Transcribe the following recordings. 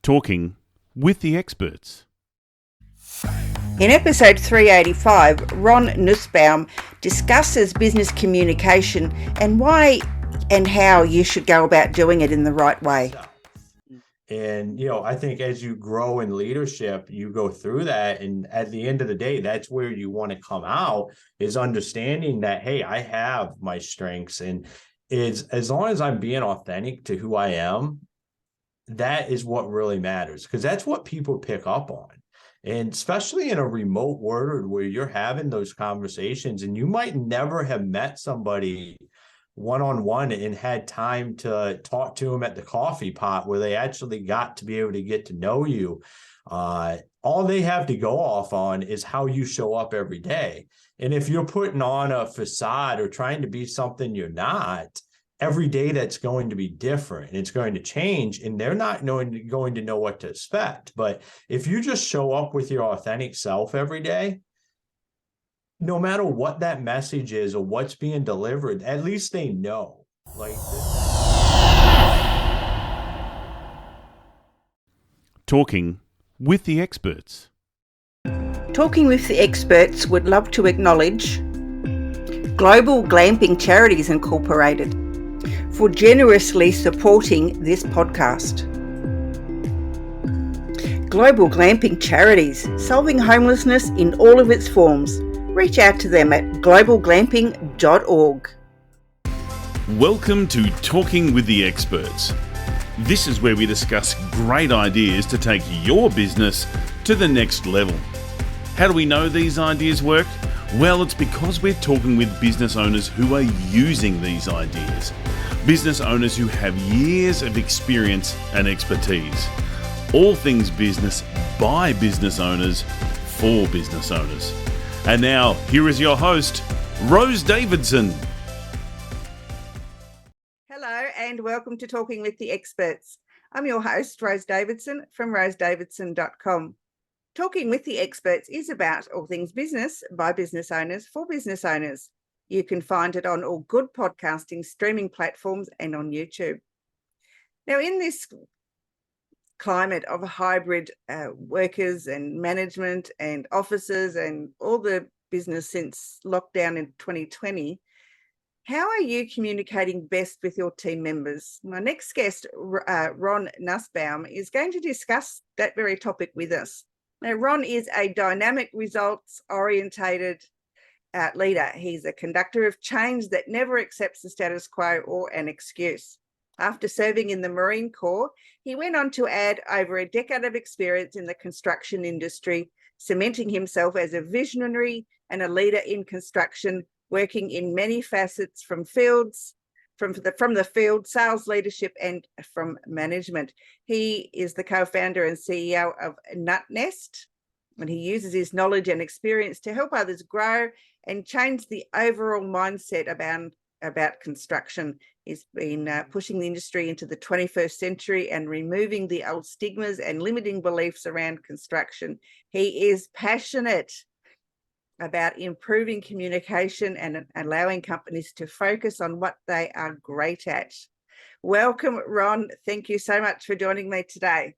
Talking with the experts. In episode 385, Ron Nussbaum discusses business communication and why and how you should go about doing it in the right way. And, I think as you grow in leadership, you go through that. And at the end of the day, that's where you want to come out, is understanding that, hey, I have my strengths. And as long as I'm being authentic to who I am, that is what really matters, because that's what people pick up on. And especially in a remote world where you're having those conversations and you might never have met somebody one-on-one and had time to talk to them at the coffee pot where they actually got to be able to get to know you. All they have to go off on is how you show up every day. And if you're putting on a facade or trying to be something you're not, every day that's going to be different and it's going to change, and they're not going to know what to expect. But if you just show up with your authentic self every day, no matter what that message is or what's being delivered, at least they know. Talking with the experts. Talking with the Experts would love to acknowledge Global Glamping Charities Incorporated for generously supporting this podcast. Global Glamping Charities, solving homelessness in all of its forms. Reach out to them at globalglamping.org. Welcome to Talking with the Experts. This is where we discuss great ideas to take your business to the next level. How do we know these ideas work? Well, it's because we're talking with business owners who are using these ideas. Business owners who have years of experience and expertise. All things business by business owners for business owners. And now, here is your host, Rose Davidson. Hello and welcome to Talking with the Experts. I'm your host, Rose Davidson from rosedavidson.com. Talking with the Experts is about all things business by business owners for business owners. You can find it on all good podcasting streaming platforms and on YouTube. Now, in this climate of hybrid workers and management and offices and all the business since lockdown in 2020, how are you communicating best with your team members? My next guest, Ron Nussbaum, is going to discuss that very topic with us. Now, Ron is a dynamic, results-orientated leader. He's a conductor of change that never accepts the status quo or an excuse. After serving in the Marine Corps, he went on to add over a decade of experience in the construction industry, cementing himself as a visionary and a leader in construction, working in many facets from the field, sales leadership, and from management. He is the co-founder and CEO of Nuttnest, and he uses his knowledge and experience to help others grow and change the overall mindset about construction. He's been pushing the industry into the 21st century and removing the old stigmas and limiting beliefs around construction. He is passionate about improving communication and allowing companies to focus on what they are great at. Welcome, Ron. Thank you so much for joining me today.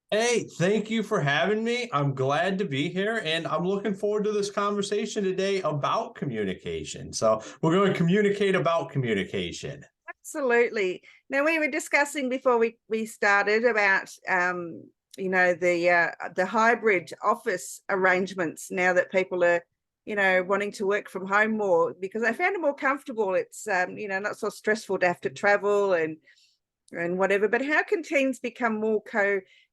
Hey, thank you for having me. I'm glad to be here, and I'm looking forward to this conversation today about communication. So we're going to communicate about communication. Absolutely. Now, we were discussing before we started about the hybrid office arrangements now that people are wanting to work from home more, because I found it more comfortable. It's not so stressful to have to travel and whatever. But how can teams become more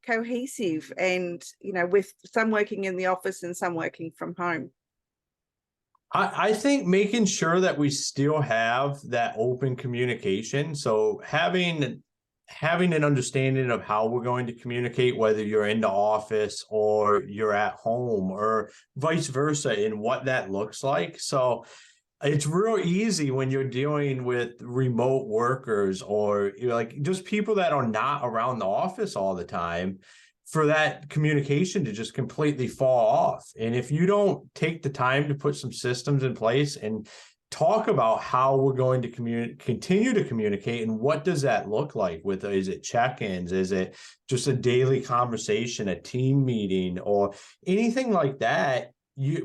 cohesive and with some working in the office and some working from home? I think making sure that we still have that open communication. So having an understanding of how we're going to communicate, whether you're in the office or you're at home or vice versa, and what that looks like. So it's real easy when you're dealing with remote workers or just people that are not around the office all the time, for that communication to just completely fall off. And if you don't take the time to put some systems in place and talk about how we're going to continue to communicate, and what does that look like. Is it check-ins, is it just a daily conversation, a team meeting, or anything like that.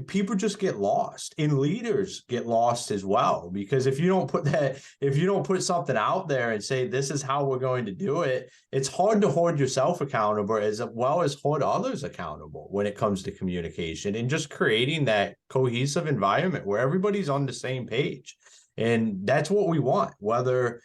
People just get lost, and leaders get lost as well, because if you don't put something out there and say this is how we're going to do it, it's hard to hold yourself accountable as well as hold others accountable when it comes to communication, and just creating that cohesive environment where everybody's on the same page. And that's what we want, whether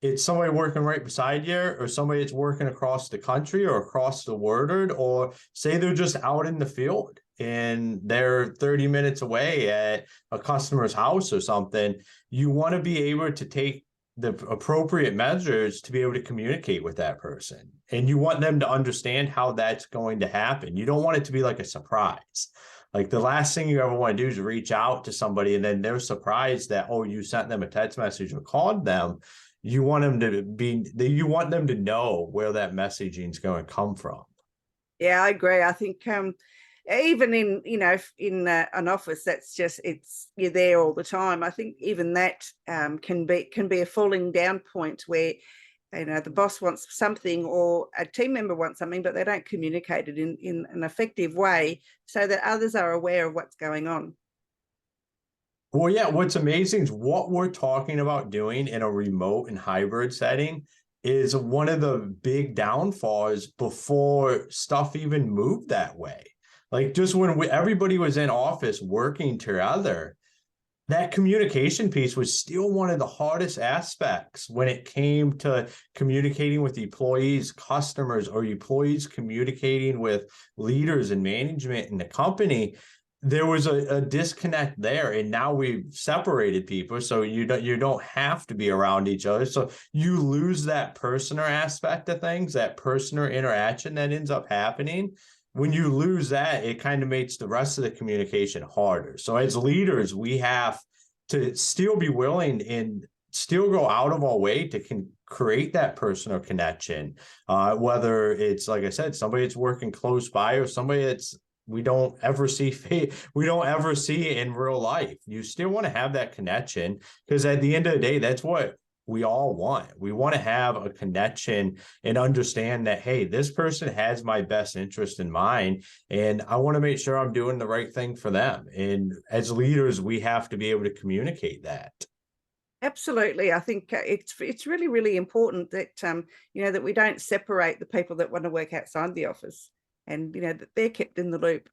it's somebody working right beside you, or somebody that's working across the country or across the world, or say they're just out in the field and they're 30 minutes away at a customer's house or something. You want to be able to take the appropriate measures to be able to communicate with that person. And you want them to understand how that's going to happen. You don't want it to be like a surprise. Like, the last thing you ever want to do is reach out to somebody and then they're surprised that, oh, you sent them a text message or called them. You want them to know where that messaging is going to come from. Yeah, I agree. I think even in an office, that's just, you're there all the time. I think even that can be a falling down point where the boss wants something or a team member wants something, but they don't communicate it in an effective way so that others are aware of what's going on. Well, yeah, what's amazing is what we're talking about doing in a remote and hybrid setting is one of the big downfalls before stuff even moved that way. Like, just when everybody was in office working together, that communication piece was still one of the hardest aspects when it came to communicating with employees, customers, or employees communicating with leaders and management in the company. There was a disconnect there, and now we've separated people, so you don't have to be around each other. So you lose that personal aspect of things, that personal interaction that ends up happening. When you lose that, it kind of makes the rest of the communication harder. So as leaders, we have to still be willing and still go out of our way to create that personal connection, whether it's, like I said, somebody that's working close by or somebody that's we don't ever see in real life. You still want to have that connection, because at the end of the day, that's what we all want. We want to have a connection and understand that, hey, this person has my best interest in mind, and I want to make sure I'm doing the right thing for them. And as leaders, we have to be able to communicate that. Absolutely. I think it's really, really important that that we don't separate the people that want to work outside the office, and that they're kept in the loop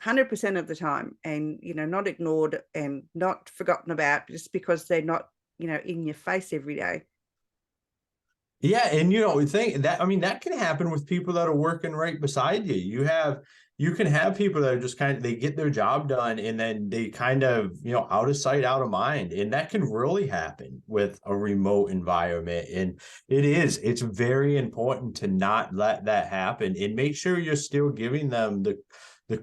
100% of the time, and not ignored and not forgotten about just because they're not in your face every day. Yeah, and we think that, I mean, that can happen with people that are working right beside you. You can have people that are just they get their job done and then they kind of, out of sight, out of mind. And that can really happen with a remote environment. And it's very important to not let that happen, and make sure you're still giving them the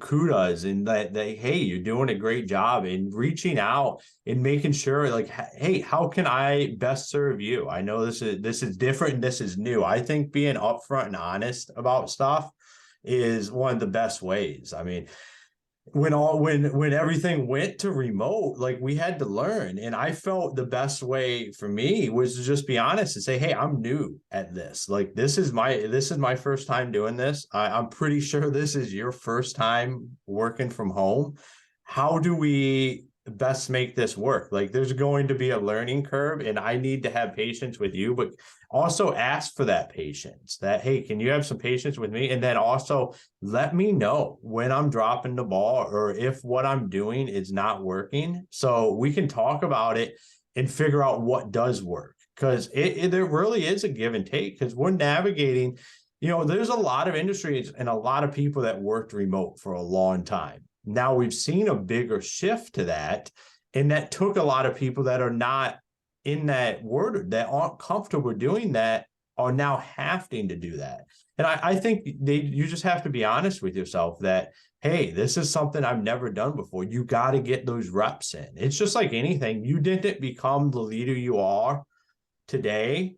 kudos, and that hey, you're doing a great job, and reaching out and making sure, like, hey, how can I best serve you? I know this is different and this is new. I think being upfront and honest about stuff is one of the best ways. I mean, when everything went to remote, like, we had to learn, and I felt the best way for me was to just be honest and say, hey, I'm new at this. Like, this is my first time doing this. I'm pretty sure this is your first time working from home. How do we best make this work? Like, there's going to be a learning curve, and I need to have patience with you, but also ask for that patience, that, hey, can you have some patience with me? And then also let me know when I'm dropping the ball, or if what I'm doing is not working, so we can talk about it and figure out what does work. Because there really is a give and take, because we're navigating, there's a lot of industries and a lot of people that worked remote for a long time. Now we've seen a bigger shift to that, and that took a lot of people that are not in that word, that aren't comfortable doing that, are now having to do that. And I think you just have to be honest with yourself that, hey, this is something I've never done before. You got to get those reps in. It's just like anything. You didn't become the leader you are today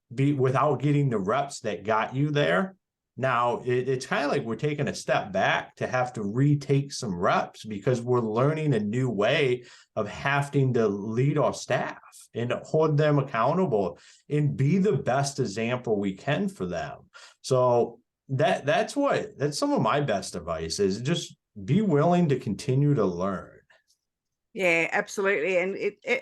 without getting the reps that got you there. Now it's kind of like we're taking a step back to have to retake some reps because we're learning a new way of having to lead our staff and hold them accountable and be the best example we can for them. So that's some of my best advice is just be willing to continue to learn. Yeah, absolutely. And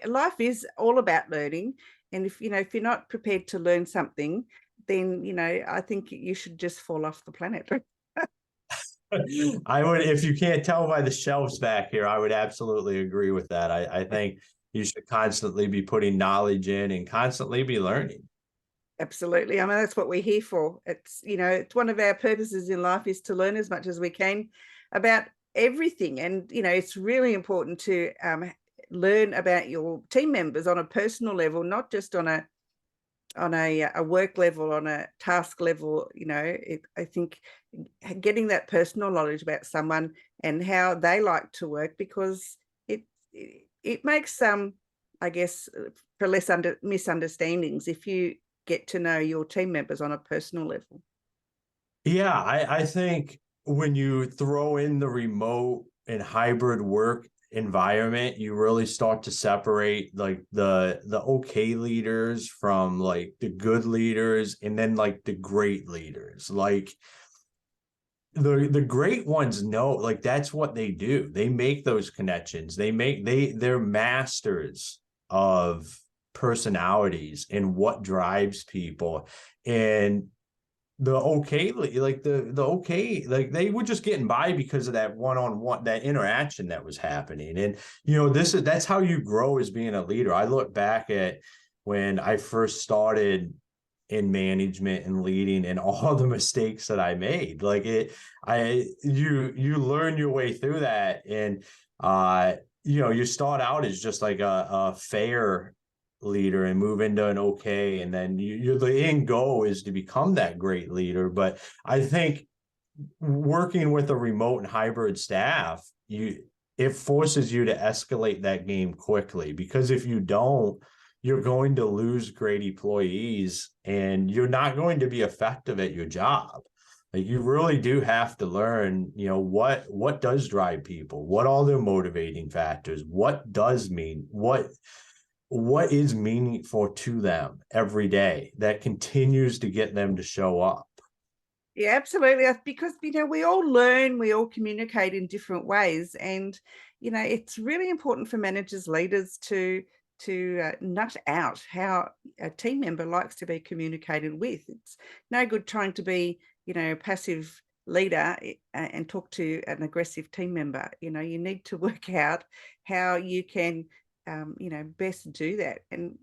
life is all about learning. And if you're not prepared to learn something, then I think you should just fall off the planet. I would, if you can't tell by the shelves back here, I would absolutely agree with that. I think you should constantly be putting knowledge in and constantly be learning. Absolutely. I mean, that's what we're here for. It's one of our purposes in life is to learn as much as we can about everything. And, it's really important to learn about your team members on a personal level, not just on a work level, on a task level. I think getting that personal knowledge about someone and how they like to work, because it makes some, I guess, for less misunderstandings if you get to know your team members on a personal level. Yeah, I think when you throw in the remote and hybrid work environment, you really start to separate like the okay leaders from like the good leaders, and then like the great leaders. Like the great ones know, like that's what they do. They make those connections. They're masters of personalities and what drives people. And the okay, like the okay, like they were just getting by because of that one-on-one, that interaction that was happening. And that's how you grow as being a leader. I look back at when I first started in management and leading and all the mistakes that I made. Like you learn your way through that. And you start out as just like a fair leader and move into an okay, and then the end goal is to become that great leader. But I think working with a remote and hybrid staff, it forces you to escalate that game quickly, because if you don't, you're going to lose great employees and you're not going to be effective at your job. Like you really do have to learn, what does drive people, what are their motivating factors, what does mean, what is meaningful to them every day that continues to get them to show up. Yeah, absolutely. Because, we all learn, we all communicate in different ways. And, it's really important for managers, leaders to nut out how a team member likes to be communicated with. It's no good trying to be, a passive leader and talk to an aggressive team member. You need to work out how you can best do that. And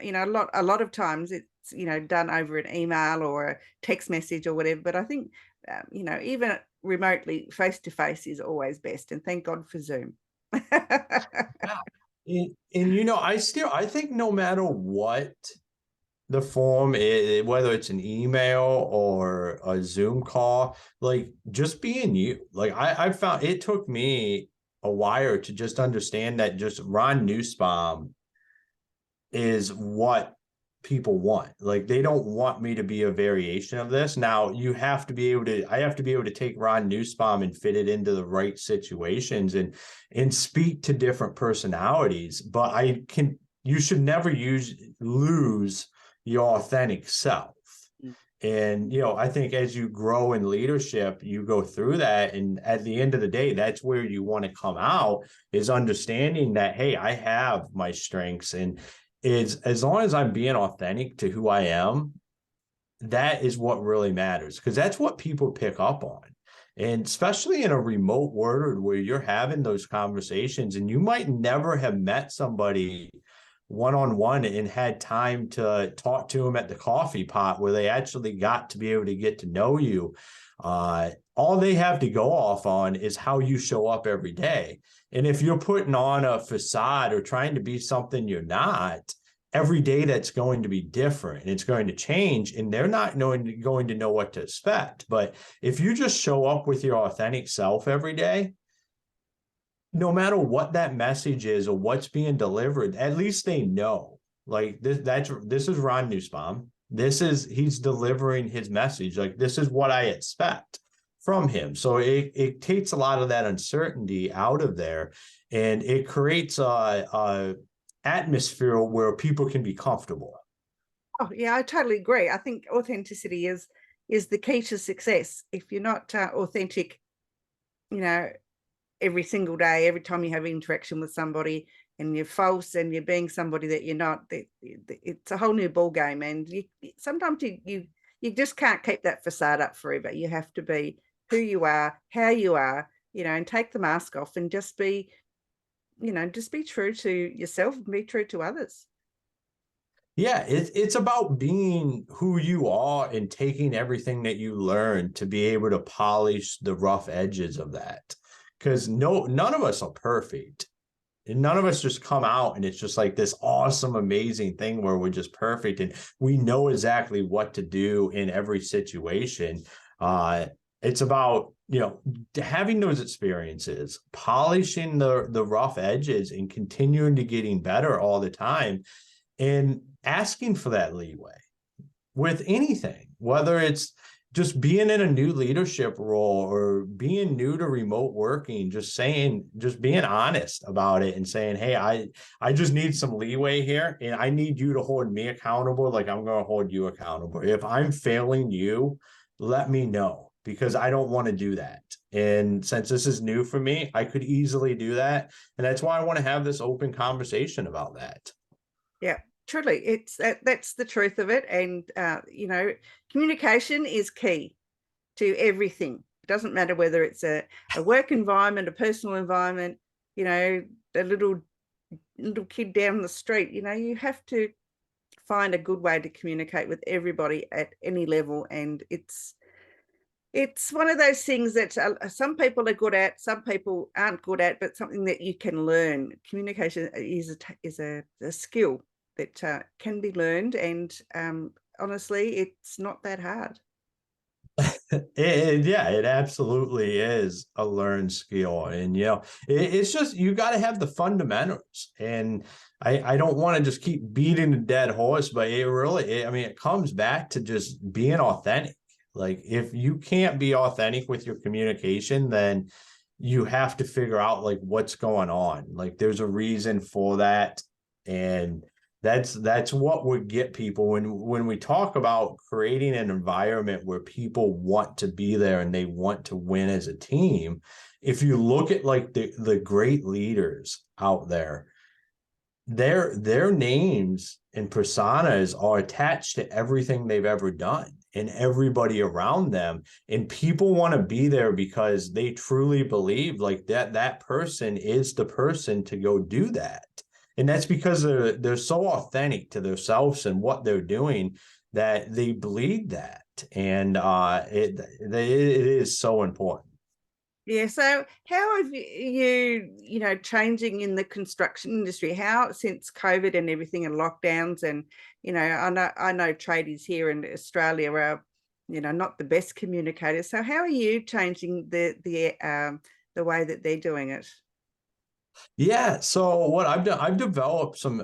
a lot of times it's done over an email or a text message or whatever. But I think even remotely, face to face is always best. And thank God for Zoom. And I think no matter what the form is, whether it's an email or a Zoom call, like just being you. Like I found it took me a while to just understand that just Ron Nussbaum is what people want. Like they don't want me to be a variation of this. Now I have to be able to take Ron Nussbaum and fit it into the right situations and speak to different personalities. But you should never lose your authentic self. And, I think as you grow in leadership, you go through that. And at the end of the day, that's where you want to come out, is understanding that, hey, I have my strengths, and as long as I'm being authentic to who I am, that is what really matters, because that's what people pick up on. And especially in a remote world where you're having those conversations and you might never have met somebody one-on-one and had time to talk to them at the coffee pot where they actually got to be able to get to know you. All they have to go off on is how you show up every day. And if you're putting on a facade or trying to be something you're not, every day that's going to be different and it's going to change, and they're not going to know what to expect. But if you just show up with your authentic self every day, no matter what that message is or what's being delivered, at least they know, like this is Ron Nussbaum. he's delivering his message. Like, this is what I expect from him. So it takes a lot of that uncertainty out of there, and it creates a atmosphere where people can be comfortable. Oh, yeah, I totally agree. I think authenticity is the key to success. If you're not authentic, every single day, every time you have interaction with somebody, and you're false and you're being somebody that you're not, it's a whole new ball game. And sometimes you just can't keep that facade up forever. You have to be who you are, how you are, and take the mask off and just be true to yourself and be true to others. Yeah, it's about being who you are and taking everything that you learn to be able to polish the rough edges of that. Because none of us are perfect. And none of us just come out and it's just like this awesome, amazing thing where we're just perfect and we know exactly what to do in every situation. It's about, having those experiences, polishing the rough edges and continuing to getting better all the time, and asking for that leeway with anything, whether it's just being in a new leadership role or being new to remote working, just being honest about it and saying, hey, I just need some leeway here and I need you to hold me accountable like I'm going to hold you accountable. If I'm failing you, let me know, because I don't want to do that. And since this is new for me, I could easily do that. And that's why I want to have this open conversation about that. Yeah, truly, that's the truth of it. And communication is key to everything. It doesn't matter whether it's a work environment, a personal environment, a little kid down the street. You have to find a good way to communicate with everybody at any level. And it's one of those things that some people are good at, some people aren't good at, but something that you can learn. Communication is a skill that can be learned, and honestly, it's not that hard. It absolutely is a learned skill. And, it's just, you got to have the fundamentals. And I don't want to just keep beating a dead horse, but it comes back to just being authentic. Like, if you can't be authentic with your communication, then you have to figure out like what's going on. Like, there's a reason for that. And that's what would get people when we talk about creating an environment where people want to be there and they want to win as a team. If you look at like the great leaders out there, their names and personas are attached to everything they've ever done and everybody around them. And people want to be there because they truly believe like that person is the person to go do that. And that's because they're so authentic to themselves and what they're doing that they bleed that. And it is so important. Yeah. So how have you, changing in the construction industry, how since COVID and everything and lockdowns, and, I know tradies here in Australia are, not the best communicators. So how are you changing the way that they're doing it? Yeah, so what I've done, I've developed some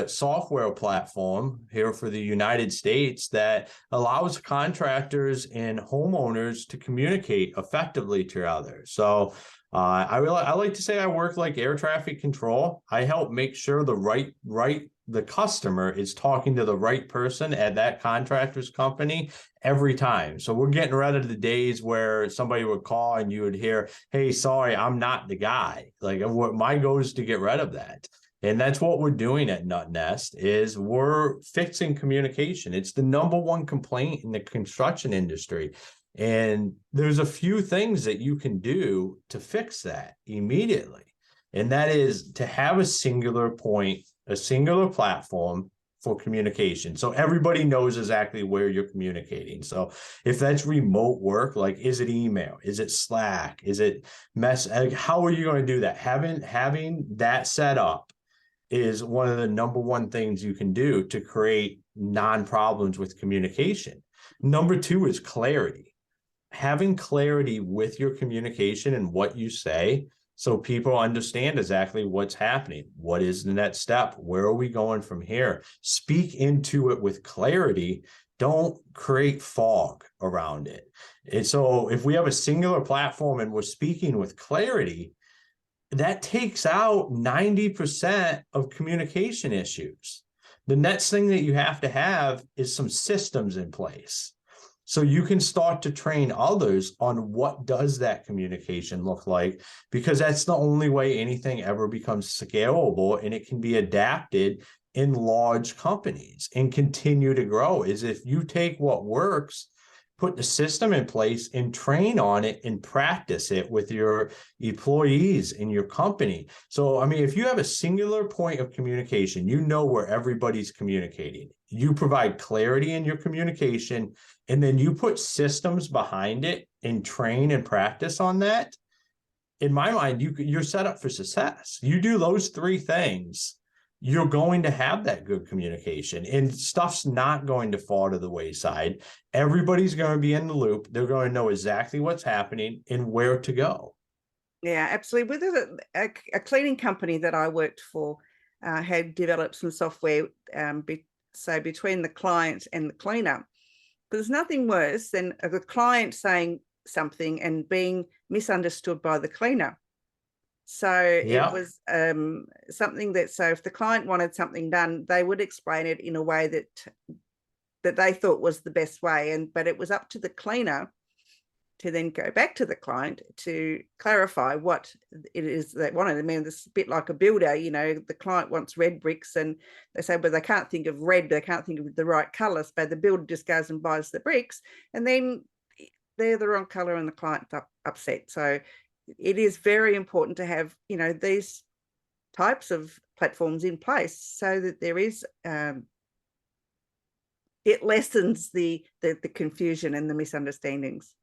software platform here for the United States that allows contractors and homeowners to communicate effectively to others. So I like to say I work like air traffic control. I help make sure the customer is talking to the right person at that contractor's company every time. So we're getting rid of the days where somebody would call and you would hear, hey, sorry, I'm not the guy. Like, my goal is to get rid of that. And that's what we're doing at Nuttnest, is we're fixing communication. It's the #1 complaint in the construction industry. And there's a few things that you can do to fix that immediately. And that is to have a singular point, a singular platform for communication. So everybody knows exactly where you're communicating. So if that's remote work, like, is it email? Is it Slack? Is it like, how are you going to do that? Having that set up is one of the #1 things you can do to create non-problems with communication. #2 is clarity. Having clarity with your communication and what you say so people understand exactly what's happening. What is the next step? Where are we going from here? Speak into it with clarity. Don't create fog around it. And so if we have a singular platform and we're speaking with clarity, that takes out 90% of communication issues. The next thing that you have to have is some systems in place. So you can start to train others on what does that communication look like, because that's the only way anything ever becomes scalable, and it can be adapted in large companies and continue to grow, is if you take what works, put the system in place and train on it and practice it with your employees in your company. So, I mean, if you have a singular point of communication, you know where everybody's communicating, you provide clarity in your communication, and then you put systems behind it and train and practice on that. In my mind, you're set up for success. You do those three things, you're going to have that good communication, and stuff's not going to fall to the wayside. Everybody's going to be in the loop. They're going to know exactly what's happening and where to go. Yeah, absolutely. With a cleaning company that I worked for, had developed some software, so between the client and the cleaner, there's nothing worse than the client saying something and being misunderstood by the cleaner. So it was something that, so if the client wanted something done, they would explain it in a way that they thought was the best way. But it was up to the cleaner to then go back to the client to clarify what it is they wanted. I mean, it's a bit like a builder, the client wants red bricks and they say, well, they can't think of red, they can't think of the right colors, but the builder just goes and buys the bricks, and then they're the wrong color and the client's upset. So it is very important to have, these types of platforms in place so that there is, it lessens the confusion and the misunderstandings.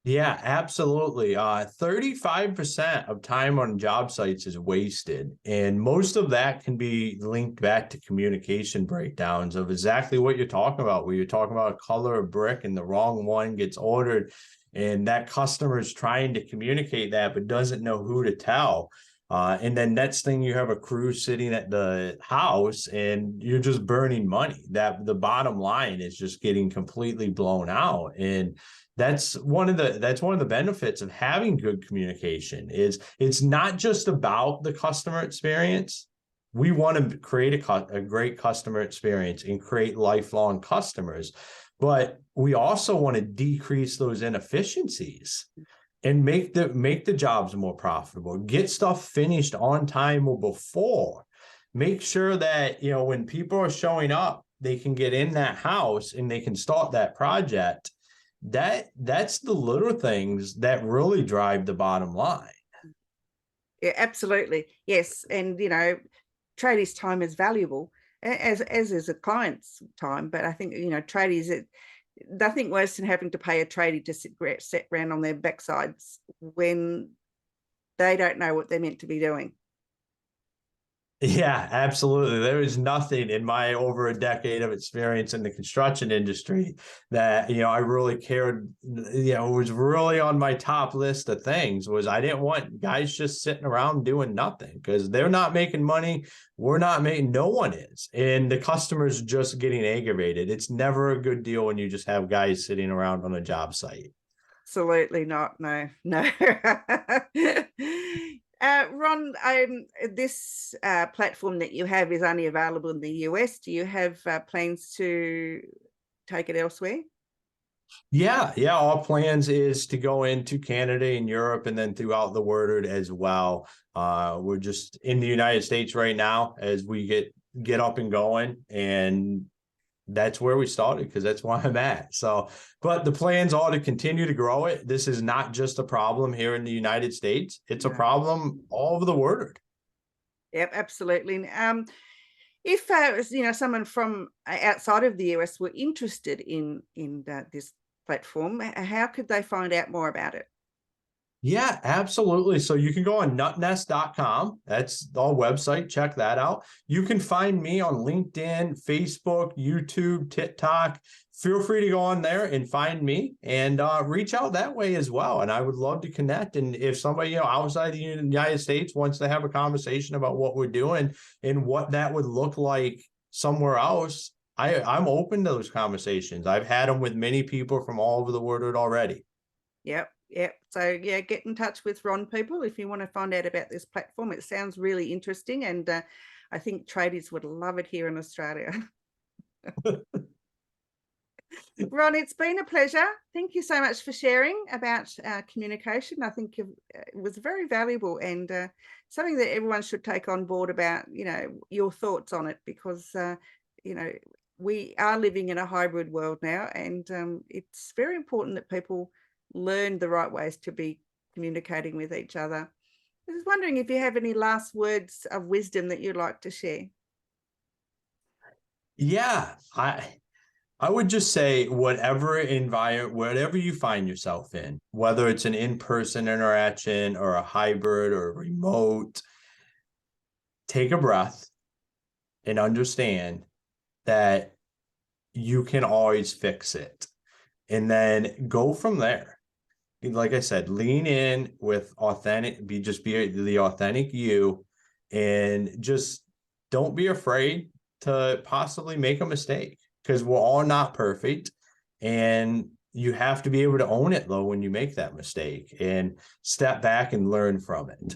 Yeah, absolutely. 35% of time on job sites is wasted, and most of that can be linked back to communication breakdowns of exactly what you're talking about, where you're talking about a color of brick and the wrong one gets ordered, and that customer is trying to communicate that but doesn't know who to tell. And then next thing, you have a crew sitting at the house and you're just burning money. That the bottom line is just getting completely blown out. And that's one of the benefits of having good communication. Is it's not just about the customer experience. We want to create a great customer experience and create lifelong customers, but we also want to decrease those inefficiencies and make the jobs more profitable, get stuff finished on time or before, make sure that, when people are showing up, they can get in that house and they can start that project. That's the little things that really drive the bottom line. Yeah, absolutely. Yes. And, tradies' time is valuable, as is a client's time. But I think, tradies, nothing worse than having to pay a tradie to sit around on their backsides when they don't know what they're meant to be doing. Yeah, absolutely. There is nothing in my over a decade of experience in the construction industry that, I really cared, was really on my top list of things. Was I didn't want guys just sitting around doing nothing, because they're not making money. We're not making, no one is. And the customer's just getting aggravated. It's never a good deal when you just have guys sitting around on a job site. Absolutely not. No. Ron, this platform that you have is only available in the US. Do you have plans to take it elsewhere? Yeah. Our plans is to go into Canada and Europe and then throughout the world as well. We're just in the United States right now as we get up and going, and that's where we started because that's where I'm at. So, but the plans are to continue to grow it. This is not just a problem here in the United States. It's a problem all over the world. Yep, absolutely. If someone from outside of the US were interested in this platform, how could they find out more about it? Yeah, absolutely. So you can go on nuttnest.com. That's our website. Check that out. You can find me on LinkedIn, Facebook, YouTube, TikTok. Feel free to go on there and find me and reach out that way as well. And I would love to connect. And if somebody, outside the United States wants to have a conversation about what we're doing and what that would look like somewhere else, I'm open to those conversations. I've had them with many people from all over the world already. Yep. Yep. So yeah, get in touch with Ron, people, if you want to find out about this platform. It sounds really interesting, and I think tradies would love it here in Australia. Ron, it's been a pleasure. Thank you so much for sharing about communication. I think it was very valuable, and something that everyone should take on board about, your thoughts on it, because, we are living in a hybrid world now, and it's very important that people learn the right ways to be communicating with each other. I was wondering if you have any last words of wisdom that you'd like to share. Yeah, I would just say whatever environment, whatever you find yourself in, whether it's an in-person interaction or a hybrid or a remote, take a breath and understand that you can always fix it. And then go from there. Like I said, lean in with be the authentic you, and just don't be afraid to possibly make a mistake, because we're all not perfect, and you have to be able to own it though when you make that mistake and step back and learn from it.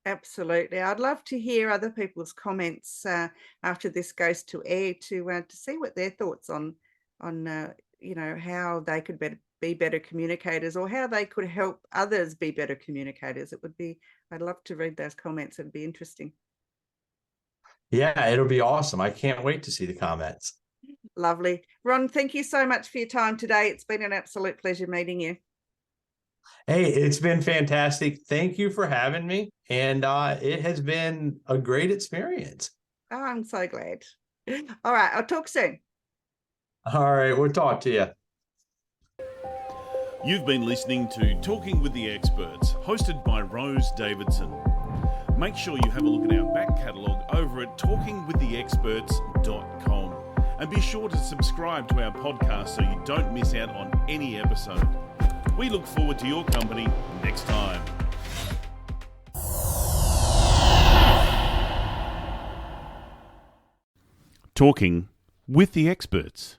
Absolutely. I'd love to hear other people's comments after this goes to air, to see what their thoughts on how they could be better communicators, or how they could help others be better communicators. I'd love to read those comments. It'd be interesting. Yeah, it'll be awesome. I can't wait to see the comments. Lovely. Ron, thank you so much for your time today. It's been an absolute pleasure meeting you. Hey, it's been fantastic. Thank you for having me. And it has been a great experience. Oh, I'm so glad. All right, I'll talk soon. All right, we'll talk to you. You've been listening to Talking with the Experts, hosted by Rose Davidson. Make sure you have a look at our back catalogue over at talkingwiththeexperts.com. And be sure to subscribe to our podcast so you don't miss out on any episode. We look forward to your company next time. Talking with the Experts.